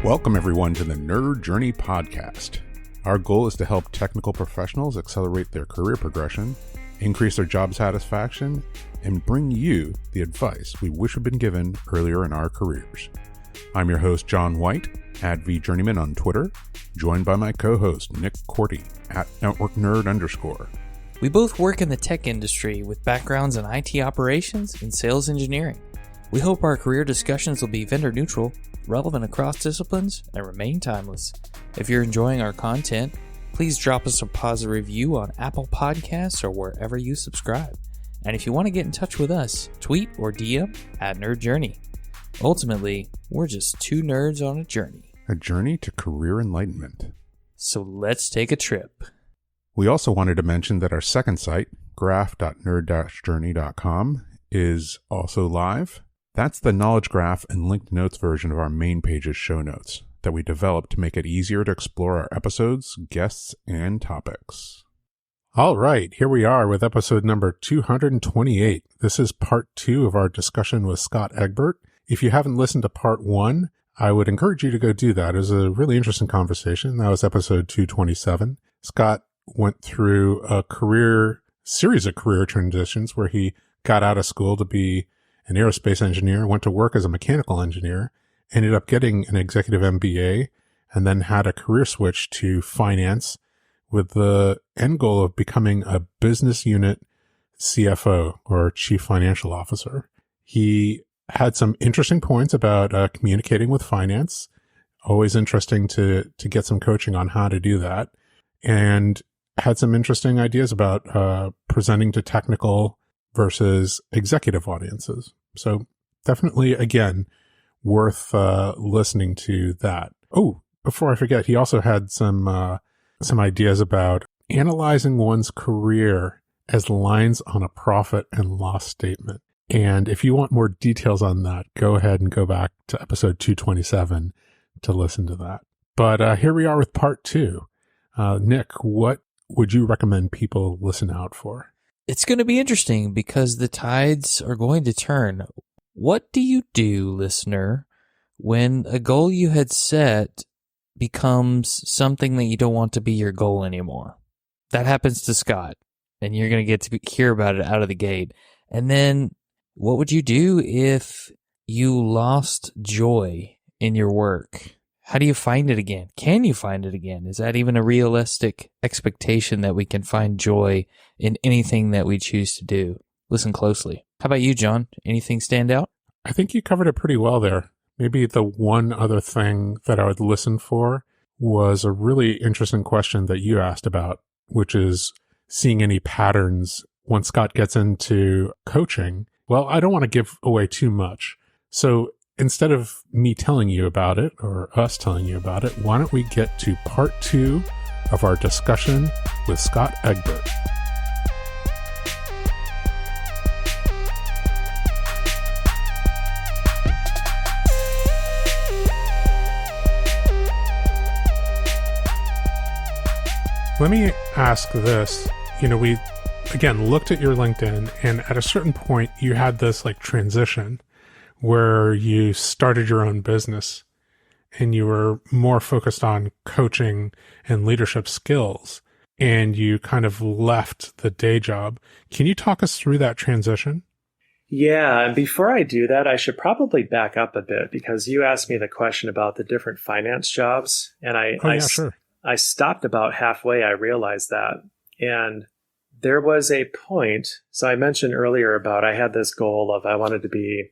Welcome everyone to the Nerd Journey podcast. Our goal is to help technical professionals accelerate their career progression, increase their job satisfaction, and bring you the advice we wish had been given earlier in our careers. I'm your host, John White, at VJourneyman on Twitter, joined by my co-host, Nick Corti, at NetworkNerd_. We both work in the tech industry with backgrounds in IT operations and sales engineering. We hope our career discussions will be vendor neutral, relevant across disciplines, and remain timeless. If you're enjoying our content, please drop us a positive review on Apple Podcasts or wherever you subscribe. And if you want to get in touch with us, tweet or DM at Nerd Journey. Ultimately, we're just two nerds on a journey. A journey to career enlightenment. So let's take a trip. We also wanted to mention that our second site, graph.nerd-journey.com, is also live. That's the knowledge graph and linked notes version of our main page's show notes that we developed to make it easier to explore our episodes, guests, and topics. All right, here we are with episode number 228. This is part 2 of our discussion with Scott Egbert. If you haven't listened to part 1, I would encourage you to go do that. It was a really interesting conversation. That was episode 227. Scott went through a series of career transitions where he got out of school to be an aerospace engineer, went to work as a mechanical engineer, ended up getting an executive MBA, and then had a career switch to finance with the end goal of becoming a business unit CFO or chief financial officer. He had some interesting points about communicating with finance. Always interesting to get some coaching on how to do that. And had some interesting ideas about presenting to technical versus executive audiences. So definitely, again, worth listening to that. Oh, before I forget, he also had some ideas about analyzing one's career as lines on a profit and loss statement. And if you want more details on that, go ahead and go back to episode 227 to listen to that. But here we are with part 2. Nick, what would you recommend people listen out for? It's going to be interesting because the tides are going to turn. What do you do, listener, when a goal you had set becomes something that you don't want to be your goal anymore? That happens to Scott, and you're going to get to hear about it out of the gate. And then what would you do if you lost joy in your work? How do you find it again? Can you find it again? Is that even a realistic expectation that we can find joy in anything that we choose to do? Listen closely. How about you, John? Anything stand out? I think you covered it pretty well there. Maybe the one other thing that I would listen for was a really interesting question that you asked about, which is seeing any patterns once Scott gets into coaching. Well, I don't want to give away too much. So instead of me telling you about it, or us telling you about it, why don't we get to part 2 of our discussion with Scott Egbert. Let me ask this. We, again, looked at your LinkedIn, and at a certain point, you had this transition where you started your own business and you were more focused on coaching and leadership skills, and you kind of left the day job. Can you talk us through that transition? Yeah, and before I do that, I should probably back up a bit because you asked me the question about the different finance jobs, and Sure. I stopped about halfway. I realized that. And there was a point, so I mentioned earlier about I had this goal of I wanted to be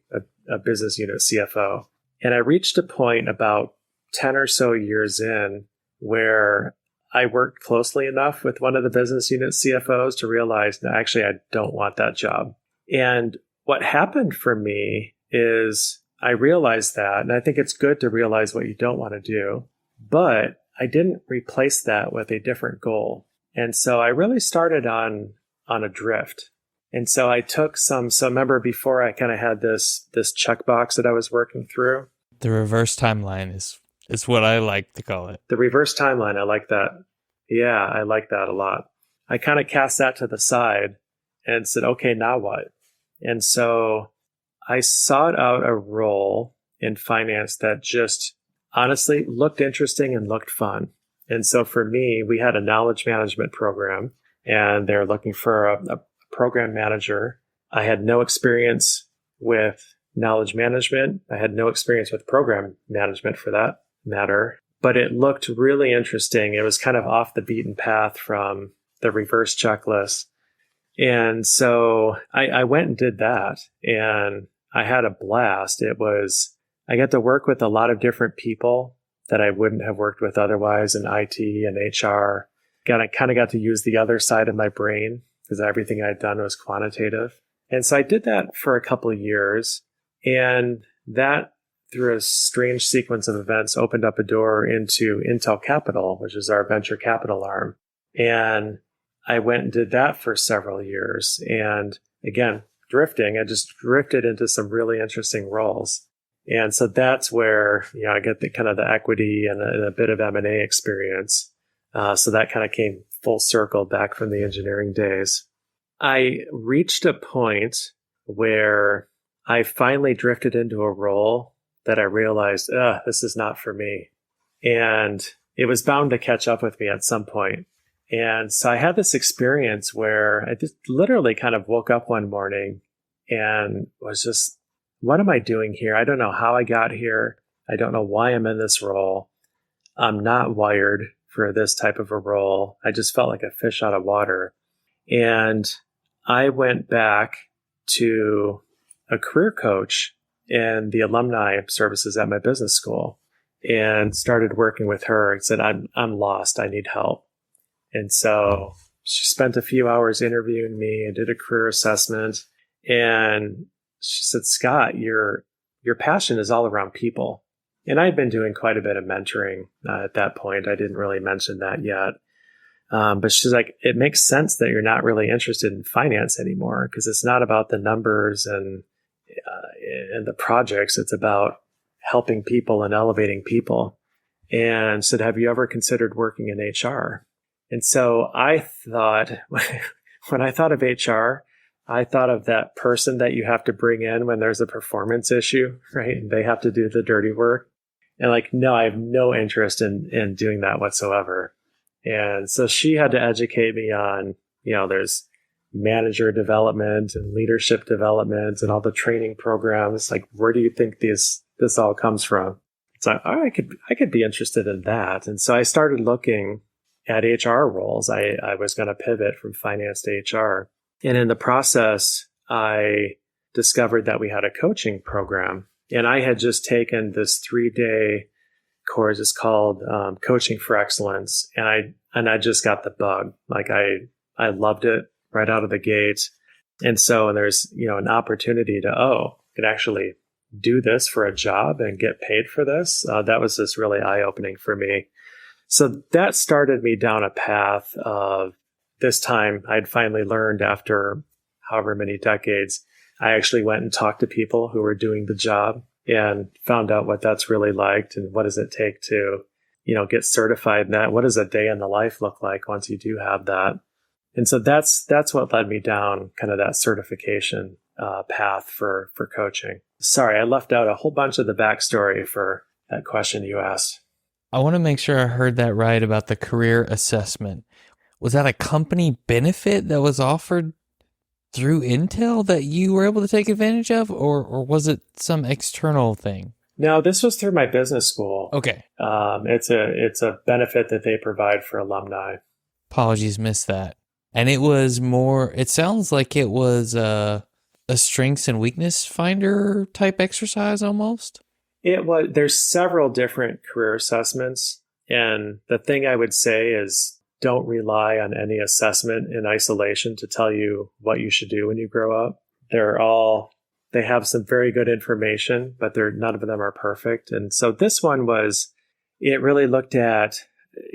a business unit CFO. And I reached a point about 10 or so years in where I worked closely enough with one of the business unit CFOs to realize, no, actually, I don't want that job. And what happened for me is I realized that, and I think it's good to realize what you don't want to do, but I didn't replace that with a different goal. And so I really started on a drift. And so I took so remember before I kind of had this checkbox that I was working through. The reverse timeline is what I like to call it. The reverse timeline, I like that. Yeah, I like that a lot. I kind of cast that to the side and said, okay, now what? And so I sought out a role in finance that just honestly looked interesting and looked fun. And so for me, we had a knowledge management program, and they're looking for a program manager. I had no experience with knowledge management. I had no experience with program management for that matter, but it looked really interesting. It was kind of off the beaten path from the reverse checklist. And so I went and did that, and I had a blast. I got to work with a lot of different people that I wouldn't have worked with otherwise in IT and HR. I kind of got to use the other side of my brain because everything I'd done was quantitative. And so I did that for a couple of years, and that, through a strange sequence of events, opened up a door into Intel Capital, which is our venture capital arm. And I went and did that for several years. And again, I just drifted into some really interesting roles. And so that's where, I get the kind of the equity and a bit of M&A experience. So that kind of came full circle back from the engineering days. I reached a point where I finally drifted into a role that I realized, this is not for me. And it was bound to catch up with me at some point. And so I had this experience where I just literally kind of woke up one morning and was just, what am I doing here? I don't know how I got here. I don't know why I'm in this role. I'm not wired for this type of a role. I just felt like a fish out of water. And I went back to a career coach in the alumni services at my business school and started working with her and said, I'm lost. I need help. And so she spent a few hours interviewing me and did a career assessment. And she said, Scott, your passion is all around people. And I'd been doing quite a bit of mentoring at that point. I didn't really mention that yet. But she's like, it makes sense that you're not really interested in finance anymore because it's not about the numbers and the projects. It's about helping people and elevating people. And said, have you ever considered working in HR? And so I thought, when I thought of HR, I thought of that person that you have to bring in when there's a performance issue, right? And they have to do the dirty work. And no, I have no interest in doing that whatsoever. And so she had to educate me on, there's manager development and leadership development and all the training programs. Where do you think this all comes from? So I could be interested in that. And so I started looking at HR roles. I was going to pivot from finance to HR. And in the process, I discovered that we had a coaching program. And I had just taken this 3-day course. It's called Coaching for Excellence. And I just got the bug. I loved it right out of the gate. And so there's, an opportunity to, could actually do this for a job and get paid for this. That was just really eye-opening for me. So that started me down a path of, this time I'd finally learned, after however many decades, I actually went and talked to people who were doing the job and found out what that's really like and what does it take to, get certified in that. What does a day in the life look like once you do have that? And so that's what led me down kind of that certification path for coaching. Sorry, I left out a whole bunch of the backstory for that question you asked. I want to make sure I heard that right about the career assessment. Was that a company benefit that was offered through Intel that you were able to take advantage of, or was it some external thing? No, this was through my business school. Okay. It's a benefit that they provide for alumni. Apologies, missed that. And it sounds like it was a strengths and weakness finder type exercise almost. There's several different career assessments. And the thing I would say is, don't rely on any assessment in isolation to tell you what you should do when you grow up. They have some very good information, but none of them are perfect. And so this one it really looked at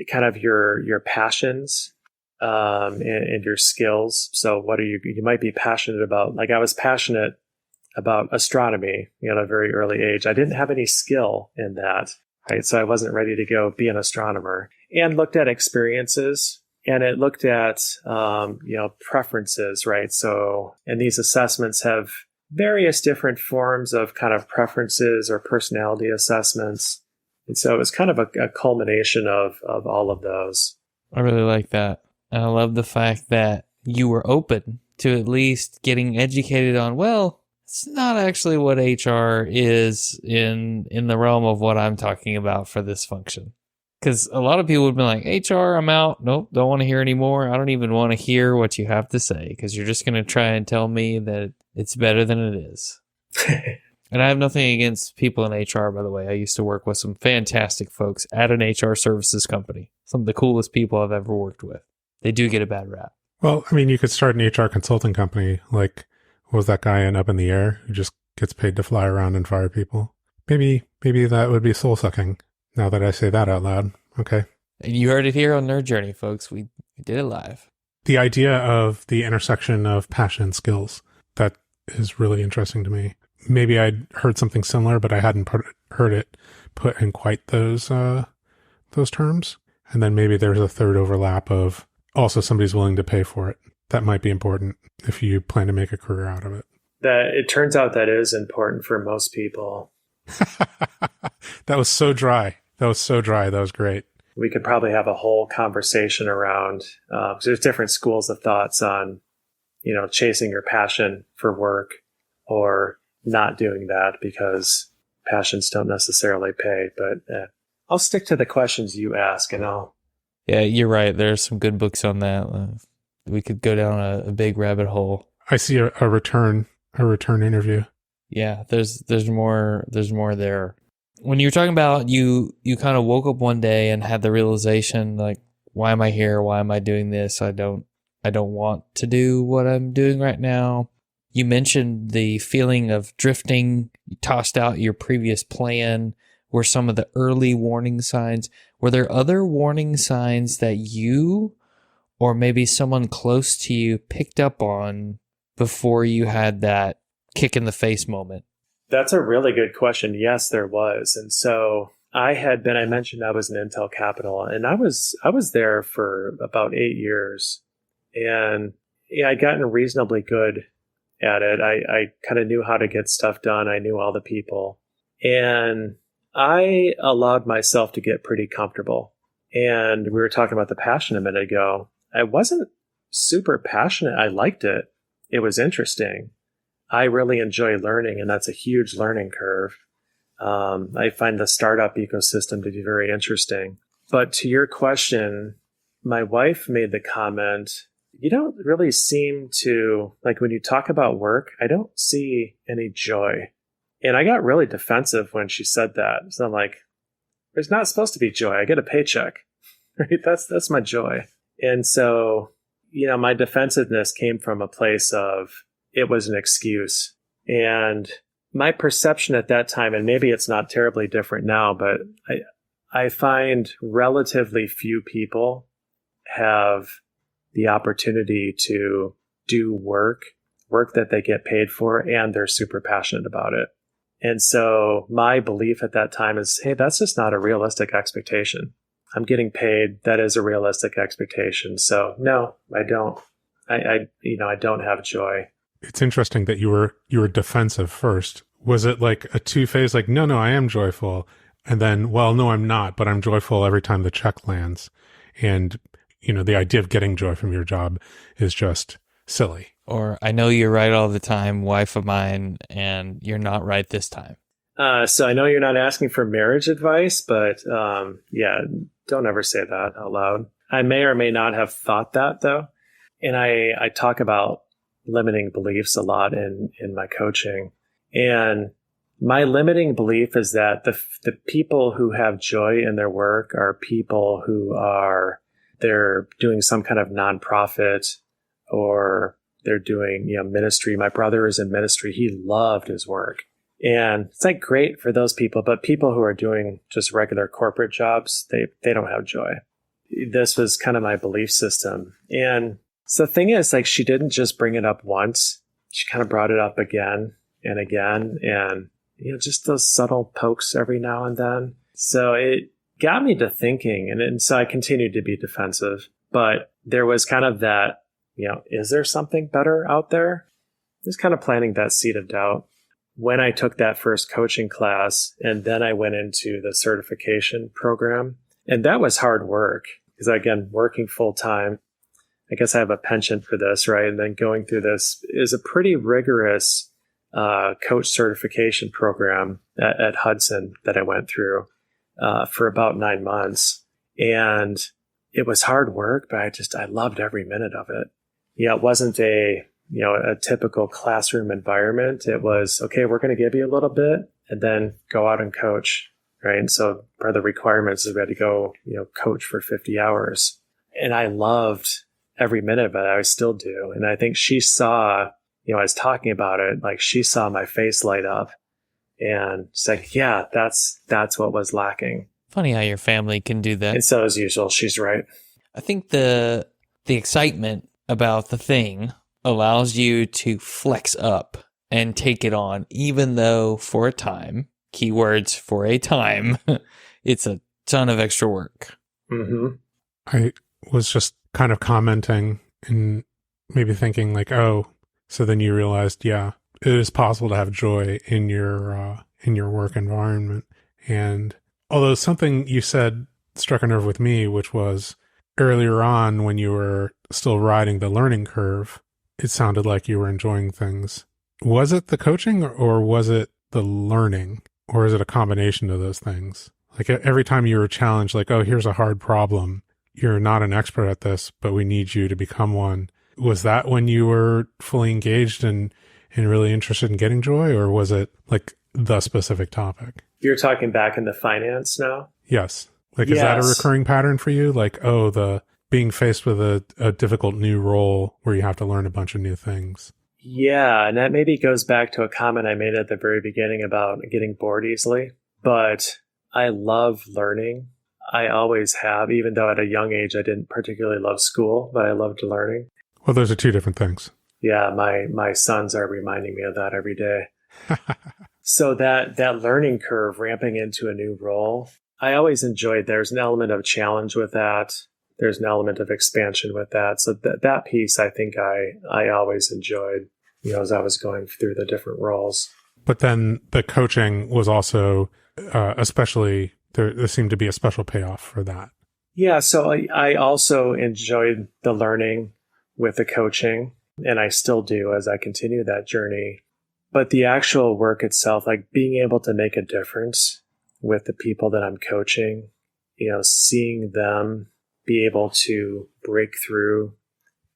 kind of your passions and your skills. So what you might be passionate about. I was passionate about astronomy at a very early age. I didn't have any skill in that, right? So I wasn't ready to go be an astronomer. And looked at experiences, and it looked at, preferences, right? So, and these assessments have various different forms of kind of preferences or personality assessments. And so it was kind of a culmination of all of those. I really like that. And I love the fact that you were open to at least getting educated on, well, it's not actually what HR is in the realm of what I'm talking about for this function. Because a lot of people would be like, HR, I'm out. Nope, don't want to hear anymore. I don't even want to hear what you have to say because you're just going to try and tell me that it's better than it is. And I have nothing against people in HR, by the way. I used to work with some fantastic folks at an HR services company. Some of the coolest people I've ever worked with. They do get a bad rap. Well, I mean, you could start an HR consulting company like, what was that guy in Up in the Air who just gets paid to fly around and fire people? Maybe that would be soul-sucking, now that I say that out loud. Okay. And you heard it here on Nerd Journey, folks. We did it live. The idea of the intersection of passion and skills, that is really interesting to me. Maybe I'd heard something similar, but I hadn't heard it put in quite those terms. And then maybe there's a third overlap of also somebody's willing to pay for it. That might be important if you plan to make a career out of it. That it turns out that is important for most people. That was so dry. That was great. We could probably have a whole conversation around, there's different schools of thoughts on, chasing your passion for work or not doing that because passions don't necessarily pay. But I'll stick to the questions you ask and Yeah, you're right. There's some good books on that. We could go down a big rabbit hole. I see a return interview. Yeah, there's more there. When you're talking about you kind of woke up one day and had the realization like, why am I here? Why am I doing this? I don't want to do what I'm doing right now. You mentioned the feeling of drifting. You tossed out your previous plan. Were some of the early warning signs? Were there other warning signs that you or maybe someone close to you picked up on before you had that kick in the face moment? That's a really good question. Yes, there was. And so I mentioned I was in Intel Capital, and I was there for about 8 years. And I'd gotten reasonably good at it. I kind of knew how to get stuff done. I knew all the people. And I allowed myself to get pretty comfortable. And we were talking about the passion a minute ago. I wasn't super passionate. I liked it. It was interesting. I really enjoy learning, and that's a huge learning curve. I find the startup ecosystem to be very interesting. But to your question, my wife made the comment, you don't really seem to, like when you talk about work, I don't see any joy. And I got really defensive when she said that. So I'm like, there's not supposed to be joy. I get a paycheck, right? That's my joy. And so, my defensiveness came from a place of, it was an excuse. And my perception at that time, and maybe it's not terribly different now, but I find relatively few people have the opportunity to do work that they get paid for, and they're super passionate about it. And so my belief at that time is, hey, that's just not a realistic expectation. I'm getting paid. That is a realistic expectation. So no, I don't. I don't have joy. It's interesting that you were defensive first. Was it like a two-phase, like, no, I am joyful. And then, well, no, I'm not, but I'm joyful every time the check lands. And, the idea of getting joy from your job is just silly. Or I know you're right all the time, wife of mine, and you're not right this time. So I know you're not asking for marriage advice, but don't ever say that out loud. I may or may not have thought that, though. And I talk about limiting beliefs a lot in my coaching. And my limiting belief is that the people who have joy in their work are people who they're doing some kind of nonprofit, or they're doing, ministry. My brother is in ministry. He loved his work. And it's like great for those people, but people who are doing just regular corporate jobs, they don't have joy. This was kind of my belief system. And so the thing is, like, she didn't just bring it up once. She kind of brought it up again and again. And, just those subtle pokes every now and then. So it got me to thinking. And so I continued to be defensive. But there was kind of that, is there something better out there? Just kind of planting that seed of doubt. when I took that first coaching class, and then I went into the certification program. And that was hard work because, again, working full time, I guess I have a penchant for this, right? And then going through this is a pretty rigorous coach certification program at Hudson that I went through for about 9 months. And it was hard work, but I loved every minute of it. Yeah, it wasn't a typical classroom environment. It was, okay, we're going to give you a little bit and then go out and coach, right? And so part of the requirements is we had to go, coach for 50 hours. And I loved every minute of it. I still do. And I think she saw, I was talking about it, like she saw my face light up and she's like, yeah, that's what was lacking. Funny how your family can do that. And so as usual, she's right. I think the excitement about the thing allows you to flex up and take it on, even though for a time, keywords for a time, it's a ton of extra work. Mm-hmm. I was just kind of commenting and maybe thinking like, oh, so then you realized, yeah, it is possible to have joy in your work environment. And although something you said struck a nerve with me, which was earlier on when you were still riding the learning curve, it sounded like you were enjoying things. Was it the coaching or was it the learning? Or is it a combination of those things? Like every time you were challenged, like, oh, here's a hard problem. You're not an expert at this, but we need you to become one. Was that when you were fully engaged and really interested in getting joy? Or was it like the specific topic? You're talking back into finance now? Yes. Like, is that a recurring pattern for you? Like, oh, the being faced with a difficult new role where you have to learn a bunch of new things. Yeah, and that maybe goes back to a comment I made at the very beginning about getting bored easily. But I love learning. I always have, even though at a young age I didn't particularly love school, but I loved learning. Well, those are two different things. Yeah, my sons are reminding me of that every day. So that learning curve, ramping into a new role, I always enjoyed. There's an element of challenge with that. There's an element of expansion with that. So that piece, I think I always enjoyed, as I was going through the different roles. But then the coaching was also, especially, there seemed to be a special payoff for that. Yeah. So I also enjoyed the learning with the coaching, and I still do as I continue that journey. But the actual work itself, like being able to make a difference with the people that I'm coaching, seeing them be able to break through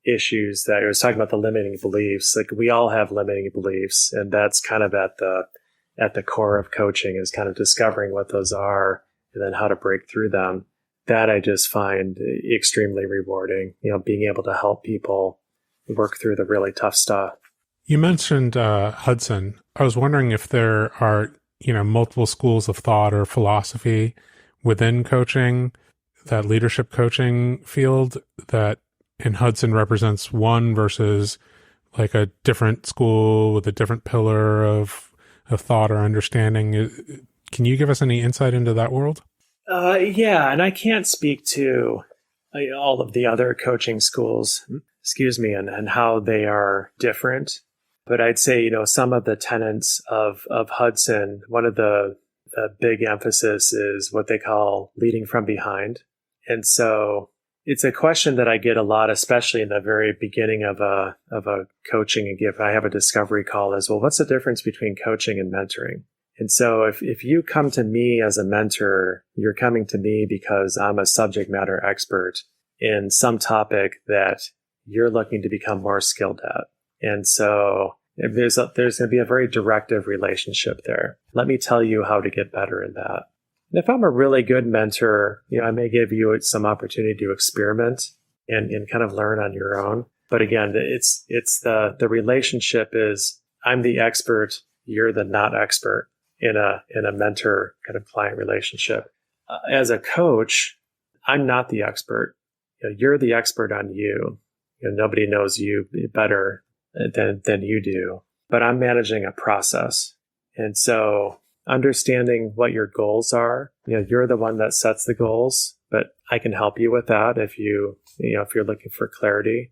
issues that I was talking about, the limiting beliefs. Like we all have limiting beliefs, and that's kind of at the core of coaching, is kind of discovering what those are and then how to break through them. That I just find extremely rewarding, being able to help people work through the really tough stuff. You mentioned Hudson. I was wondering if there are, multiple schools of thought or philosophy within coaching, that leadership coaching field, that in Hudson represents one versus like a different school with a different pillar of thought or understanding. Can you give us any insight into that world? Yeah, and I can't speak to all of the other coaching schools, and how they are different. But I'd say, some of the tenets of Hudson, one of the big emphasis is what they call leading from behind. And so it's a question that I get a lot, especially in the very beginning of a coaching. And if I have a discovery call, is, well, what's the difference between coaching and mentoring? And so if you come to me as a mentor, you're coming to me because I'm a subject matter expert in some topic that you're looking to become more skilled at. And so there's going to be a very directive relationship there. Let me tell you how to get better in that. And if I'm a really good mentor, I may give you some opportunity to experiment and kind of learn on your own. But again, it's the relationship is I'm the expert, you're the not expert in a mentor kind of client relationship. As a coach, I'm not the expert. You're the expert on you. Nobody knows you better than you do. But I'm managing a process. And so understanding what your goals are, you're the one that sets the goals, but I can help you with that if you're looking for clarity.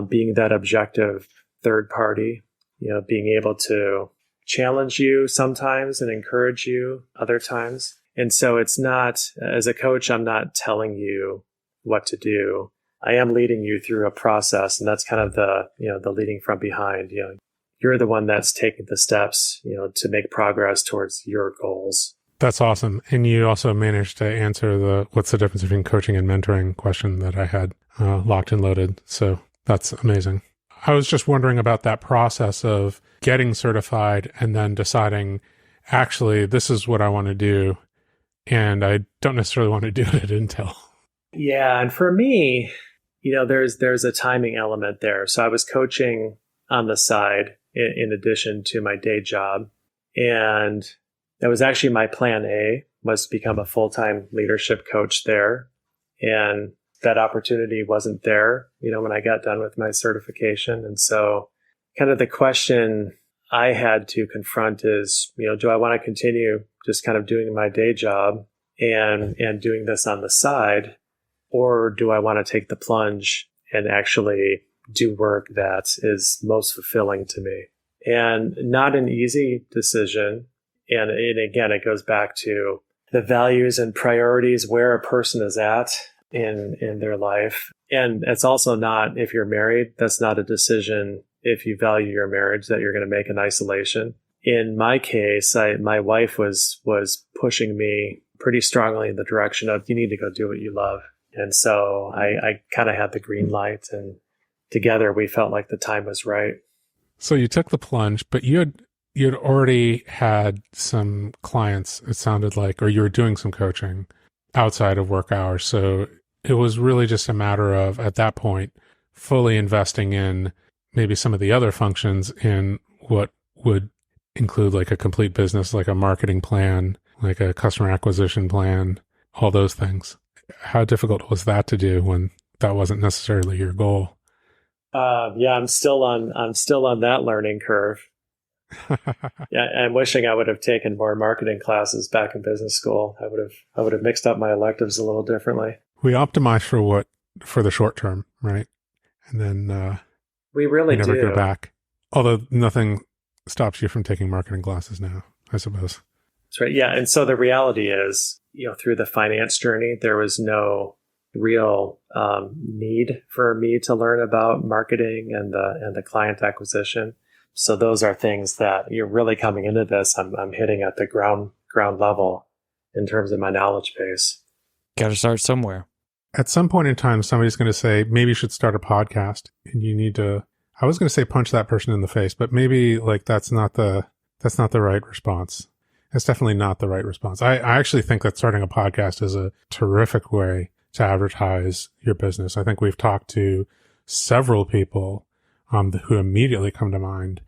Being that objective third party, being able to challenge you sometimes and encourage you other times. And so it's not, as a coach, I'm not telling you what to do. I am leading you through a process, and that's kind of the leading from behind. You're the one that's taking the steps, to make progress towards your goals. That's awesome. And you also managed to answer what's the difference between coaching and mentoring question that I had locked and loaded. So that's amazing. I was just wondering about that process of getting certified and then deciding, actually, this is what I want to do. And I don't necessarily want to do it until. Yeah. And for me, there's a timing element there. So I was coaching on the side in addition to my day job. And that was actually my plan A, was to become a full-time leadership coach there. And that opportunity wasn't there, when I got done with my certification. And so kind of the question I had to confront is, do I want to continue just kind of doing my day job and doing this on the side? Or do I want to take the plunge and actually do work that is most fulfilling to me? And not an easy decision. And again, it goes back to the values and priorities where a person is at in their life. And it's also not, if you're married, that's not a decision, if you value your marriage, that you're going to make in isolation. In my case, my wife was pushing me pretty strongly in the direction of, you need to go do what you love. And so I kind of had the green light, and together we felt like the time was right. So you took the plunge, but you'd already had some clients, it sounded like, or you were doing some coaching outside of work hours. So it was really just a matter of, at that point, fully investing in maybe some of the other functions in what would include like a complete business, like a marketing plan, like a customer acquisition plan, all those things. How difficult was that to do when that wasn't necessarily your goal? Yeah, I'm still on that learning curve. Yeah, I'm wishing I would have taken more marketing classes back in business school. I would have mixed up my electives a little differently. We optimize for the short term, right? And then we really never do go back. Although nothing stops you from taking marketing classes now, I suppose. That's right. Yeah, and so the reality is, through the finance journey, there was no real need for me to learn about marketing and the client acquisition. So those are things that you're really coming into this. I'm hitting at the ground level in terms of my knowledge base. Got to start somewhere. At some point in time, somebody's going to say, maybe you should start a podcast, and you need to, I was going to say punch that person in the face, but maybe like that's not the right response. It's definitely not the right response. I actually think that starting a podcast is a terrific way to advertise your business. I think we've talked to several people who immediately come to mind.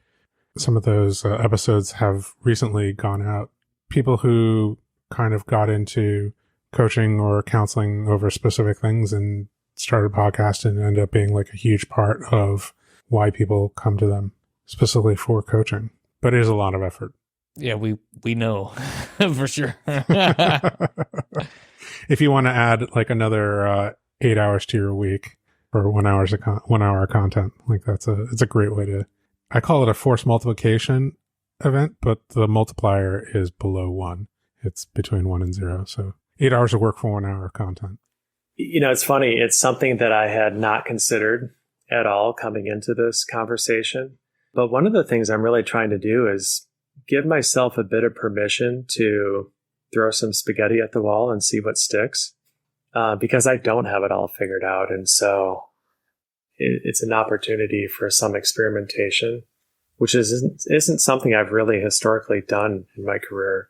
Some of those episodes have recently gone out. People who kind of got into coaching or counseling over specific things and started a podcast and ended up being like a huge part of why people come to them specifically for coaching. But it is a lot of effort. Yeah, we know for sure. If you want to add like another 8 hours to your week for 1 hour of content, like it's a great way to, I call it a force multiplication event, but the multiplier is below 1. It's between 1 and 0. So 8 hours of work for 1 hour of content. It's funny. It's something that I had not considered at all coming into this conversation. But one of the things I'm really trying to do is give myself a bit of permission to throw some spaghetti at the wall and see what sticks, because I don't have it all figured out. And so it's an opportunity for some experimentation, which isn't something I've really historically done in my career.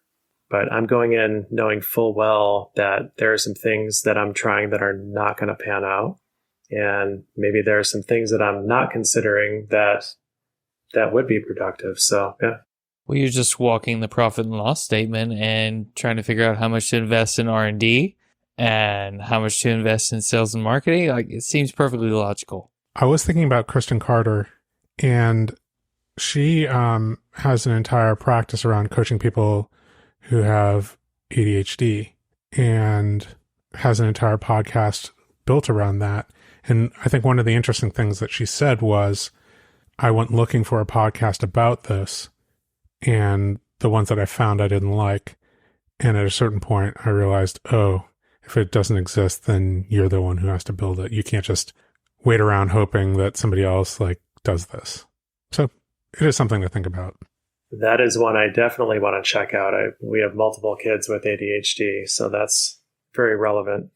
But I'm going in knowing full well that there are some things that I'm trying that are not going to pan out. And maybe there are some things that I'm not considering that would be productive. So, yeah. Well, you're just walking the profit and loss statement and trying to figure out how much to invest in R&D and how much to invest in sales and marketing. Like, it seems perfectly logical. I was thinking about Kristen Carter, and she has an entire practice around coaching people who have ADHD and has an entire podcast built around that. And I think one of the interesting things that she said was, I went looking for a podcast about this, and the ones that I found I didn't like. And at a certain point, I realized, oh, if it doesn't exist, then you're the one who has to build it. You can't just wait around hoping that somebody else does this. So it is something to think about. That is one I definitely want to check out. We have multiple kids with ADHD, so that's very relevant.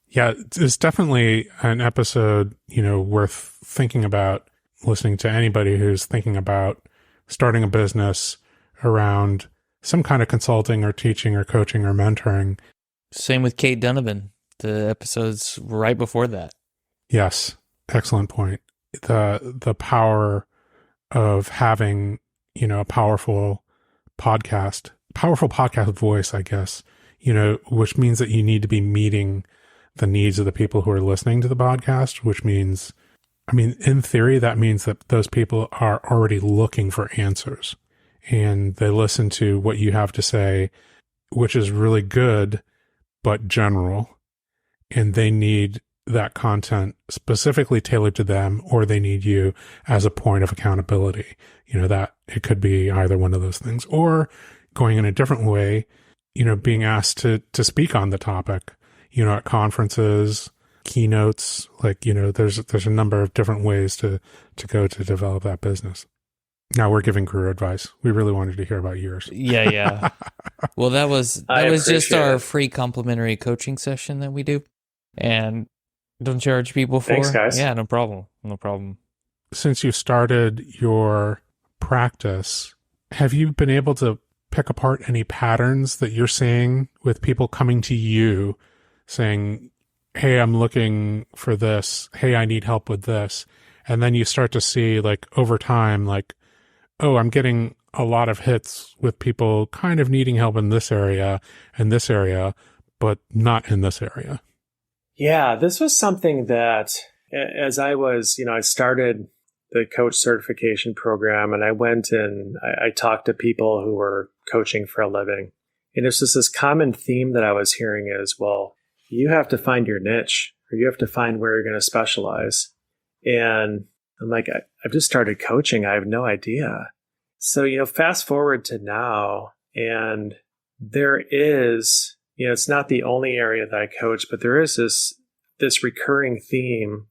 Yeah, it's definitely an episode, worth thinking about, listening to anybody who's thinking about starting a business around some kind of consulting or teaching or coaching or mentoring. Same with Kate Donovan. The episodes right before that. Yes, excellent point. The power of having, a powerful podcast voice, I guess, which means that you need to be meeting the needs of the people who are listening to the podcast, which means, in theory, that means that those people are already looking for answers. And they listen to what you have to say, which is really good, but general. And they need that content specifically tailored to them, or they need you as a point of accountability. That it could be either one of those things, or going in a different way, being asked to speak on the topic, at conferences, keynotes, there's a number of different ways to go to develop that business. Now we're giving career advice. We really wanted to hear about yours. Yeah. Well, that was just our free complimentary coaching session that we do, and don't charge people for. Thanks, guys. Yeah, no problem. Since you started your practice, have you been able to pick apart any patterns that you're seeing with people coming to you saying, hey, I'm looking for this. Hey, I need help with this. And then you start to see over time, oh, I'm getting a lot of hits with people kind of needing help in this area and this area, but not in this area. Yeah, this was something that as I was, I started the coach certification program, and I went and I talked to people who were coaching for a living. And it's just this common theme that I was hearing is, well, you have to find your niche, or you have to find where you're going to specialize. And I'm like, I've just started coaching. I have no idea. So, fast forward to now, and there is, it's not the only area that I coach, but there is this recurring theme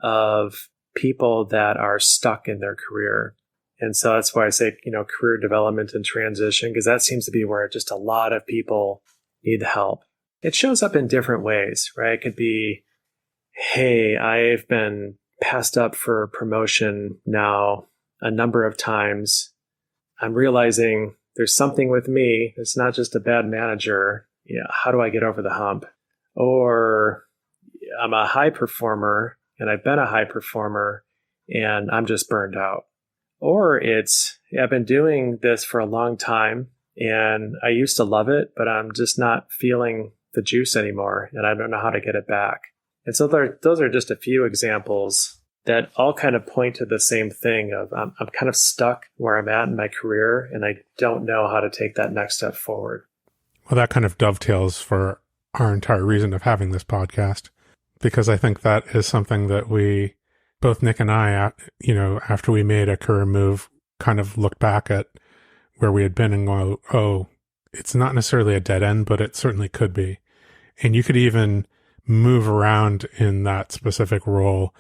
of people that are stuck in their career. And so that's why I say, career development and transition, because that seems to be where just a lot of people need help. It shows up in different ways, right? It could be, hey, I've been passed up for promotion now a number of times. I'm realizing there's something with me. It's not just a bad manager. How do I get over the hump? Or I'm a high performer, and I've been a high performer, and I'm just burned out. Or it's, I've been doing this for a long time, and I used to love it, but I'm just not feeling the juice anymore, and I don't know how to get it back. And so those are just a few examples that all kind of point to the same thing of I'm kind of stuck where I'm at in my career, and I don't know how to take that next step forward. Well, that kind of dovetails for our entire reason of having this podcast, because I think that is something that we, both Nick and I, after we made a career move, kind of looked back at where we had been and go, oh, it's not necessarily a dead end, but it certainly could be. And you could even move around in that specific role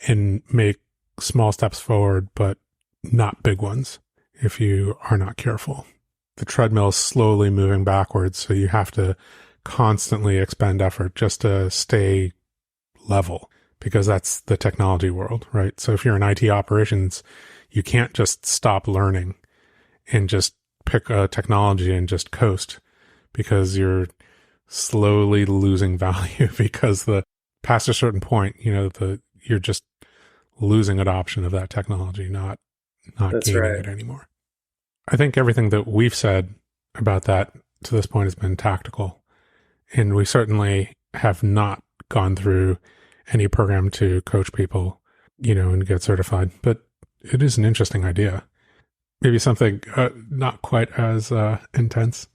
and make small steps forward, but not big ones if you are not careful. The treadmill is slowly moving backwards, so you have to constantly expend effort just to stay level, because that's the technology world, right? So if you're in IT operations, you can't just stop learning and just pick a technology and just coast, because you're slowly losing value because past a certain point, you're just losing adoption of that technology, not gaining it anymore. I think everything that we've said about that to this point has been tactical, and we certainly have not gone through any program to coach people, and get certified, but it is an interesting idea. Maybe something not quite as intense.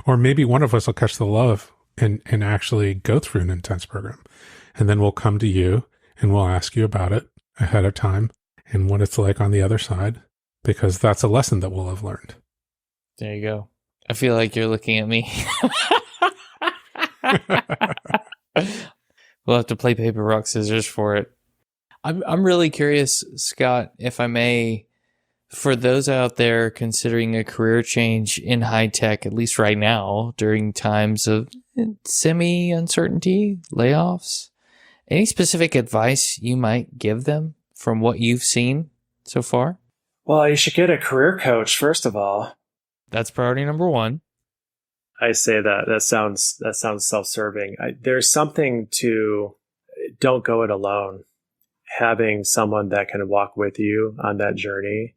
Or maybe one of us will catch the love and actually go through an intense program. And then we'll come to you and we'll ask you about it ahead of time and what it's like on the other side. because that's a lesson that we'll have learned. There you go. I feel like you're looking at me. We'll have to play paper, rock, scissors for it. I'm really curious, Scott, if I may, for those out there considering a career change in high tech, at least right now, during times of semi-uncertainty, layoffs, any specific advice you might give them from what you've seen so far? Well, you should get a career coach, first of all. That's priority number one. I say that sounds self-serving. There's something to don't go it alone. Having someone that can walk with you on that journey,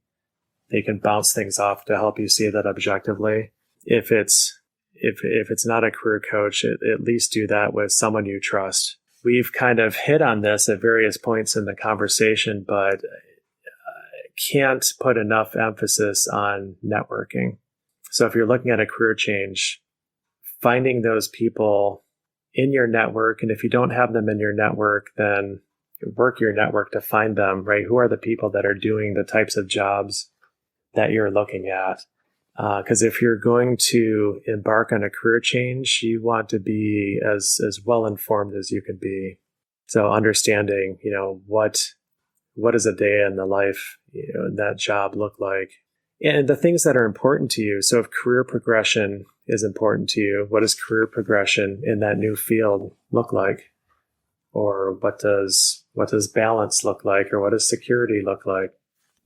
they can bounce things off to help you see that objectively. If it's not a career coach, at least do that with someone you trust. We've kind of hit on this at various points in the conversation, but can't put enough emphasis on networking. So if you're looking at a career change, finding those people in your network, and if you don't have them in your network, then work your network to find them, right? Who are the people that are doing the types of jobs that you're looking at? Because if you're going to embark on a career change, you want to be as well informed as you can be. So understanding, what does a day in the life, in that job look like, and the things that are important to you. So if career progression is important to you, what does career progression in that new field look like? Or what does balance look like? Or what does security look like?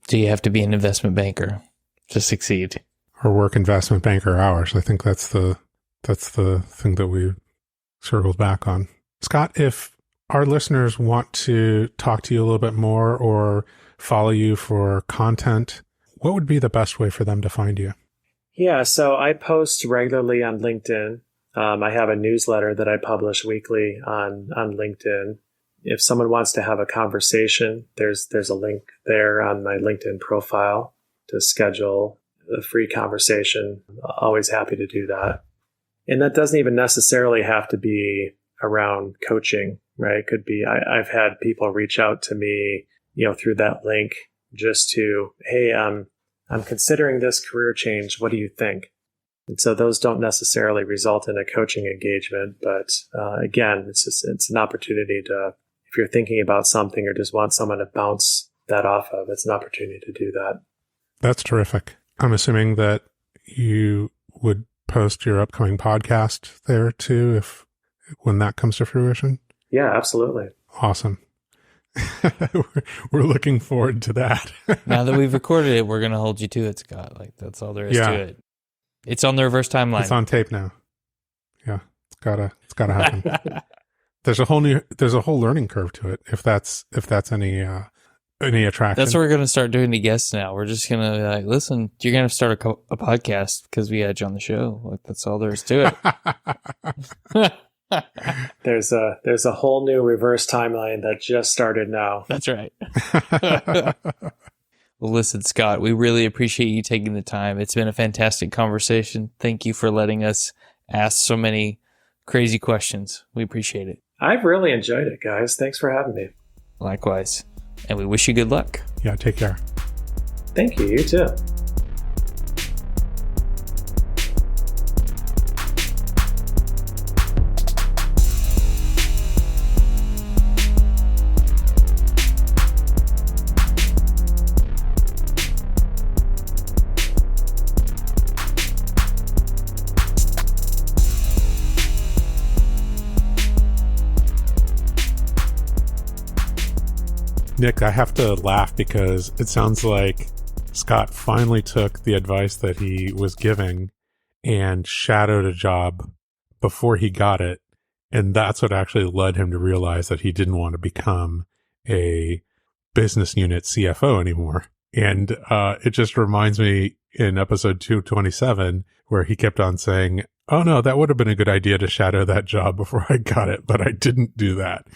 Do you have to be an investment banker to succeed? Or work investment banker hours. I think that's the thing that we circled back on. Scott, if our listeners want to talk to you a little bit more or follow you for content, what would be the best way for them to find you? Yeah, so I post regularly on LinkedIn. I have a newsletter that I publish weekly on LinkedIn. If someone wants to have a conversation, there's a link there on my LinkedIn profile to schedule a free conversation. Always happy to do that. And that doesn't even necessarily have to be around coaching, right? It could be, I've had people reach out to me, through that link just to, hey, I'm considering this career change. What do you think? And so those don't necessarily result in a coaching engagement. But again, it's an opportunity to, if you're thinking about something or just want someone to bounce that off of, it's an opportunity to do that. That's terrific. I'm assuming that you would post your upcoming podcast there too, when that comes to fruition. Yeah, absolutely. Awesome. We're looking forward to that. Now that we've recorded it, we're going to hold you to it, Scott. Like, that's all there is to it. It's on the reverse timeline. It's on tape now. Yeah, it's gotta happen. There's a whole learning curve to it. If that's any attraction. That's what we're going to start doing to guests now. We're just going to be like, listen, you're going to start a podcast because we had you on the show. Like, that's all there is to it. There's a whole new reverse timeline that just started now. That's right. Well, listen, Scott, we really appreciate you taking the time. It's been a fantastic conversation. Thank you for letting us ask so many crazy questions. We appreciate it. I've really enjoyed it, guys. Thanks for having me. Likewise. And we wish you good luck. Yeah, take care. Thank you. You too. Nick, I have to laugh because it sounds like Scott finally took the advice that he was giving and shadowed a job before he got it. And that's what actually led him to realize that he didn't want to become a business unit CFO anymore. And it just reminds me in episode 227 where he kept on saying, oh no, that would have been a good idea to shadow that job before I got it, but I didn't do that.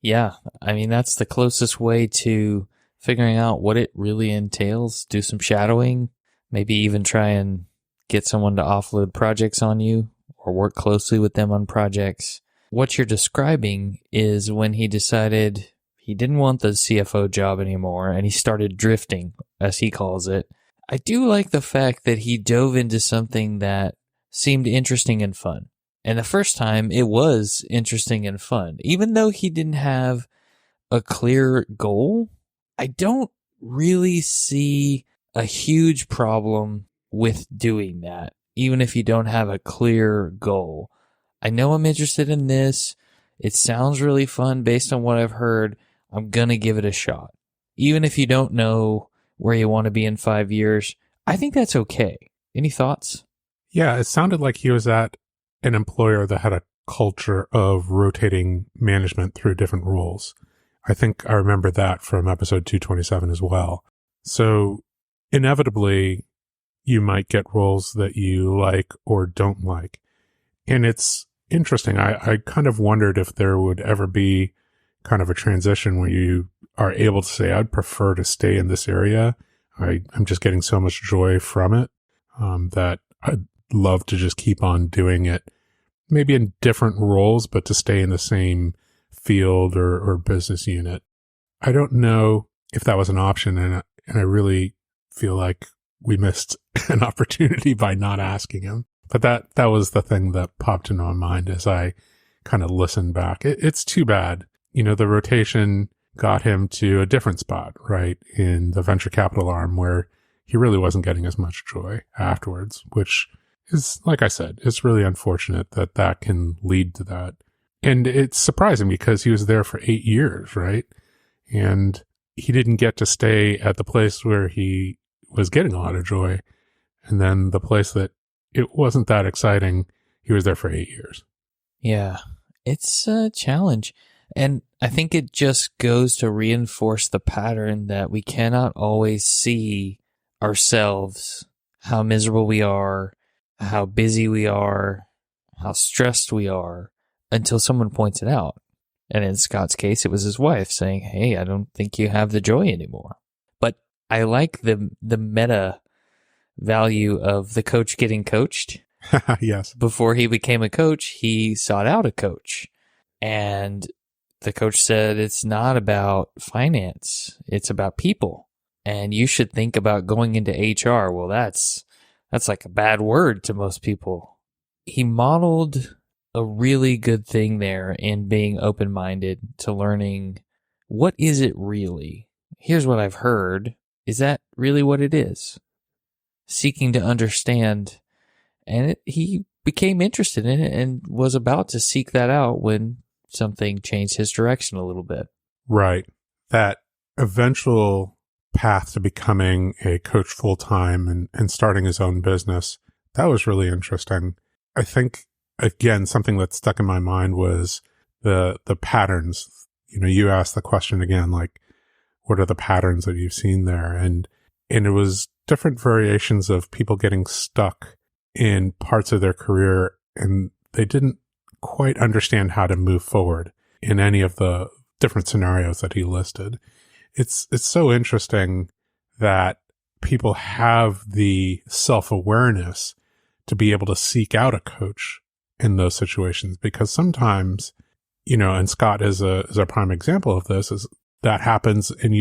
Yeah, I mean, that's the closest way to figuring out what it really entails. Do some shadowing, maybe even try and get someone to offload projects on you or work closely with them on projects. What you're describing is when he decided He didn't want the CFO job anymore, and he started drifting, as he calls it. I do like the fact that he dove into something that seemed interesting and fun. And the first time, it was interesting and fun. Even though he didn't have a clear goal, I don't really see a huge problem with doing that, even if you don't have a clear goal. I know I'm interested in this. It sounds really fun based on what I've heard. I'm going to give it a shot. Even if you don't know where you want to be in 5 years, I think that's okay. Any thoughts? Yeah, it sounded like he was at an employer that had a culture of rotating management through different roles. I think I remember that from episode 227 as well. So inevitably, you might get roles that you like or don't like. And it's interesting. I kind of wondered if there would ever be kind of a transition where you are able to say, I'd prefer to stay in this area. I'm just getting so much joy from it that I'd love to just keep on doing it, maybe in different roles, but to stay in the same field or business unit. I don't know if that was an option, and I really feel like we missed an opportunity by not asking him. But that was the thing that popped into my mind as I kind of listened back. It's too bad. The rotation got him to a different spot, right, in the venture capital arm where he really wasn't getting as much joy afterwards, which is, like I said, it's really unfortunate that can lead to that. And it's surprising because he was there for 8 years, right? And he didn't get to stay at the place where he was getting a lot of joy. And then the place that it wasn't that exciting, he was there for 8 years. Yeah, it's a challenge. And I think it just goes to reinforce the pattern that we cannot always see ourselves, how miserable we are, how busy we are, how stressed we are, until someone points it out. And in Scott's case, it was his wife saying, hey, I don't think you have the joy anymore. But I like the meta value of the coach getting coached. Yes. Before he became a coach, he sought out a coach. And the coach said, it's not about finance. It's about people. And you should think about going into HR. Well, that's like a bad word to most people. He modeled a really good thing there in being open-minded to learning, what is it really? Here's what I've heard. Is that really what it is? Seeking to understand. And he became interested in it and was about to seek that out when something changed his direction a little bit. Right. That eventual path to becoming a coach full-time and starting his own business, that was really interesting. I think, again, something that stuck in my mind was the patterns. You asked the question again, like, what are the patterns that you've seen there? And it was different variations of people getting stuck in parts of their career, and they didn't quite understand how to move forward in any of the different scenarios that he listed. It's so interesting that people have the self-awareness to be able to seek out a coach in those situations, because sometimes, and Scott is a prime example of this, is that happens and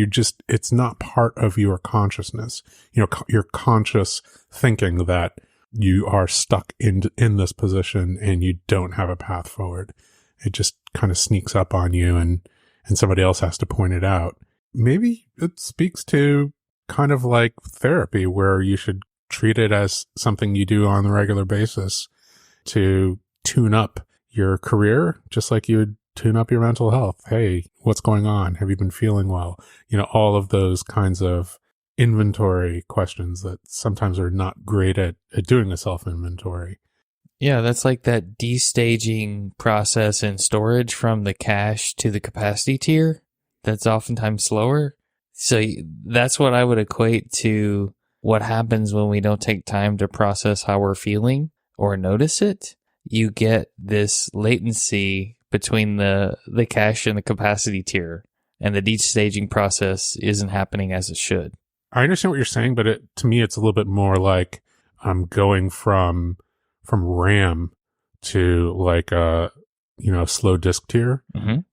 it's not part of your consciousness, your conscious thinking that you are stuck in this position and you don't have a path forward. It just kind of sneaks up on you and somebody else has to point it out. Maybe it speaks to kind of like therapy, where you should treat it as something you do on a regular basis to tune up your career, just like you would tune up your mental health. Hey, what's going on? Have you been feeling well? All of those kinds of inventory questions that sometimes are not great at doing a self-inventory. Yeah, that's like that destaging process in storage from the cache to the capacity tier. That's oftentimes slower. So that's what I would equate to what happens when we don't take time to process how we're feeling or notice it. You get this latency between the cache and the capacity tier, and the destaging process isn't happening as it should. I understand what you're saying, but to me, it's a little bit more like I'm going from RAM to like a slow disk tier,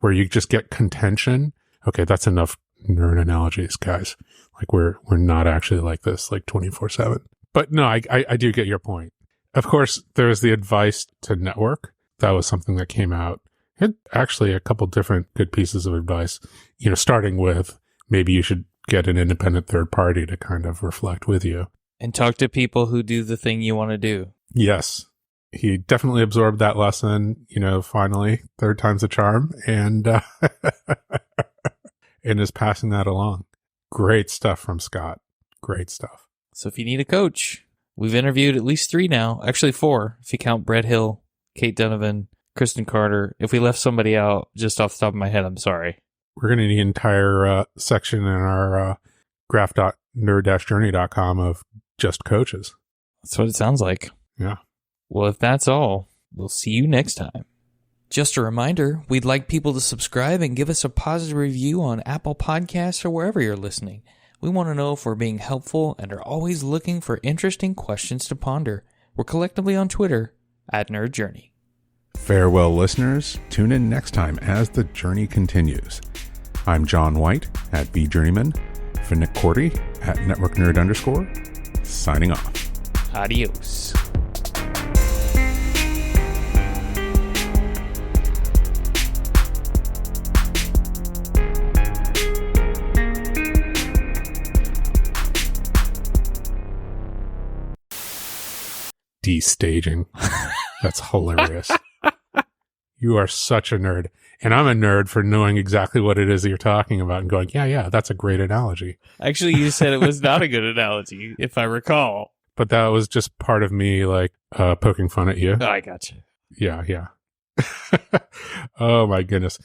where you just get contention, okay, that's enough nerd analogies, guys. Like we're not actually like this, like 24/7. But no, I do get your point. Of course, there's the advice to network. That was something that came out. It actually a couple different good pieces of advice, starting with maybe you should get an independent third party to kind of reflect with you. And talk to people who do the thing you want to do. Yes. He definitely absorbed that lesson, finally, third time's a charm, and and is passing that along. Great stuff from Scott. Great stuff. So if you need a coach, we've interviewed at least 3 now. Actually 4, if you count Brett Hill, Kate Donovan, Kristen Carter. If we left somebody out just off the top of my head, I'm sorry. We're going to need an entire section in our graph.nerd-journey.com of just coaches. That's what it sounds like. Yeah. Well, if that's all, we'll see you next time. Just a reminder, we'd like people to subscribe and give us a positive review on Apple Podcasts or wherever you're listening. We want to know if we're being helpful and are always looking for interesting questions to ponder. We're collectively on Twitter @NerdJourney. Farewell, listeners. Tune in next time as the journey continues. I'm John White @VJourneyman, for Nick Cordy @NetworkNerd_, signing off. Adios. Staging. That's hilarious. You are such a nerd. And I'm a nerd for knowing exactly what it is that you're talking about and going, yeah, that's a great analogy. Actually, you said it was not a good analogy, if I recall. But that was just part of me, poking fun at you. Oh, I gotcha. Yeah. Oh, my goodness.